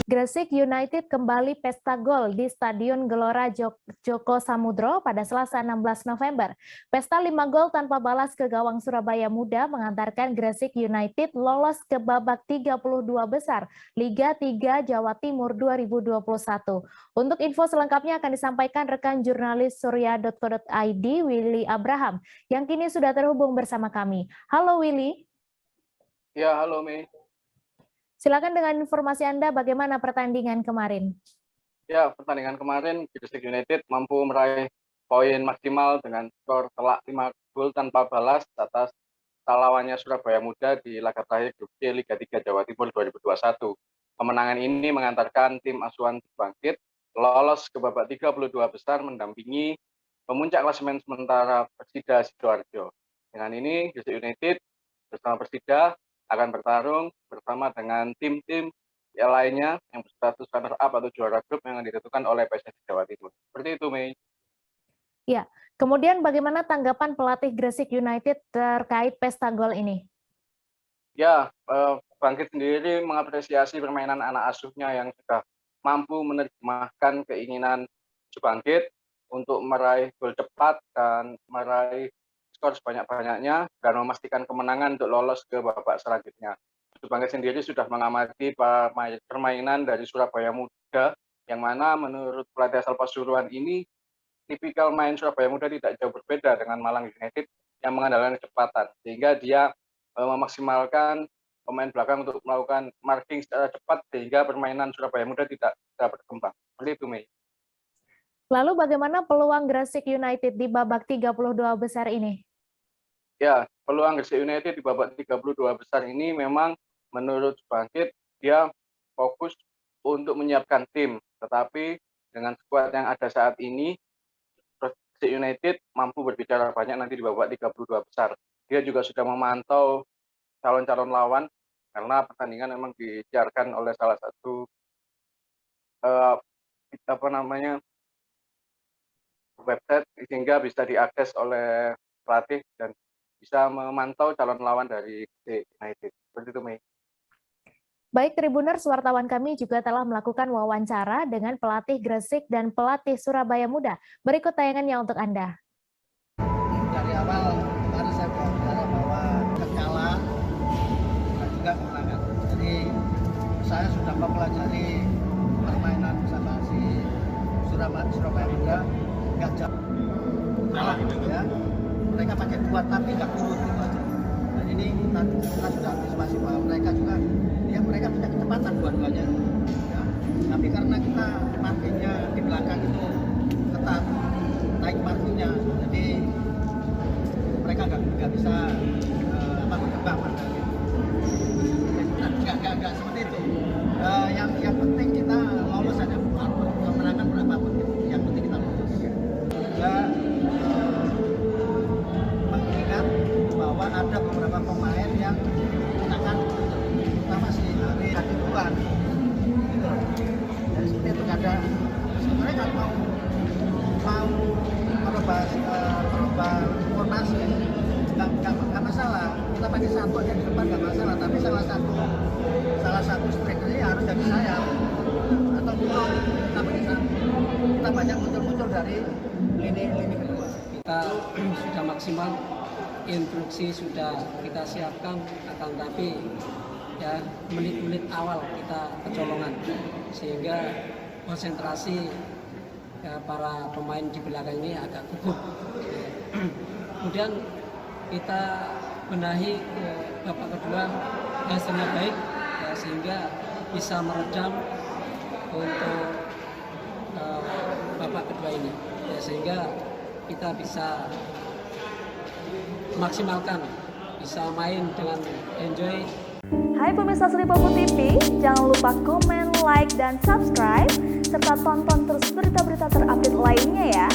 Gresik United kembali pesta gol di Stadion Gelora Joko Samudro pada Selasa 16 November. Pesta 5 gol tanpa balas ke gawang Surabaya Muda mengantarkan Gresik United lolos ke babak 32 besar Liga 3 Jawa Timur 2021. Untuk info selengkapnya akan disampaikan rekan jurnalis surya.co.id Willy Abraham yang kini sudah terhubung bersama kami. Halo Willy. Ya, halo Mei. Silakan dengan informasi Anda bagaimana pertandingan kemarin. Ya, pertandingan kemarin Gresik United mampu meraih poin maksimal dengan skor telak 5 gol tanpa balas atas lawannya Surabaya Muda di laga terakhir Grup C Liga 3 Jawa Timur 2021. Kemenangan ini mengantarkan tim asuhan Bangkit lolos ke babak 32 besar mendampingi pemuncak klasemen sementara Persida Sidoarjo. Dengan ini Gresik United bersama Persida akan bertarung bersama dengan tim-tim yang lainnya yang berstatus runner up atau juara grup yang ditentukan oleh PSSI Jawa Timur. Seperti itu, Mei. Ya, kemudian bagaimana tanggapan pelatih Gresik United terkait pesta gol ini? Ya, Bangkit sendiri mengapresiasi permainan anak asuhnya yang sudah mampu menerjemahkan keinginan Bangkit untuk meraih gol cepat dan meraih skor sebanyak-banyaknya dan memastikan kemenangan untuk lolos ke babak selanjutnya. Bangkit sendiri sudah mengamati permainan dari Surabaya Muda yang mana menurut pelatih asal Pasuruan ini tipikal main Surabaya Muda tidak jauh berbeda dengan Malang United yang mengandalkan kecepatan sehingga dia memaksimalkan pemain belakang untuk melakukan marking secara cepat sehingga permainan Surabaya Muda tidak berkembang. Seperti itu, Mei. Lalu bagaimana peluang Gresik United di babak 32 besar ini? Ya, peluang Gresik United di babak 32 besar ini memang menurut Bangkit dia fokus untuk menyiapkan tim, tetapi dengan skuad yang ada saat ini Gresik United mampu berbicara banyak nanti di babak 32 besar. Dia juga sudah memantau calon-calon lawan karena pertandingan memang disiarkan oleh salah satu website sehingga bisa diakses oleh pelatih dan bisa memantau calon lawan dari United. Seperti itu, Mei. Baik, Tribuners, wartawan kami juga telah melakukan wawancara dengan pelatih Gresik dan pelatih Surabaya Muda. Berikut tayangannya untuk Anda. Dari awal tadi saya bicara bahwa kalah dan juga kemenangan. Jadi saya sudah mempelajari permainan bersama si Surabaya Muda. Nggak jauh kalah ya, mereka pakai kuat tapi nggak kurus gitu aja. Dan ini kita sudah antisipasi bahwa mereka juga ya mereka punya kecepatan dua-duanya ya. Tapi karena kita markingnya di belakang itu ketat, naik markingnya, jadi mereka nggak bisa berkembang. Nggak seperti itu. Yang penting kita lolos aja, kemenangan berapapun yang penting kita lolos. Juga mengingat bahwa ada beberapa pemain yang akan kita masih hari kehidupan gitu. Jadi seperti itu ada sebenarnya kalau mau merubah formasi nggak masalah, kita pakai satu aja di depan nggak masalah, tapi salah satu strikernya harus dari sayap atau belum kita banyak muncul dari lini kedua. Kita sudah maksimal, instruksi sudah kita siapkan, akan tapi ya menit-menit awal kita kecolongan sehingga konsentrasi ya, para pemain di belakang ini agak gugup. Kemudian kita benahi ke babak kedua hasilnya baik ya, sehingga bisa meredam untuk babak kedua ini ya, sehingga kita bisa maksimalkan, bisa main dengan enjoy. Hai pemirsa Sri Popo TV, jangan lupa komen, like, dan subscribe serta tonton terus berita-berita terupdate lainnya ya.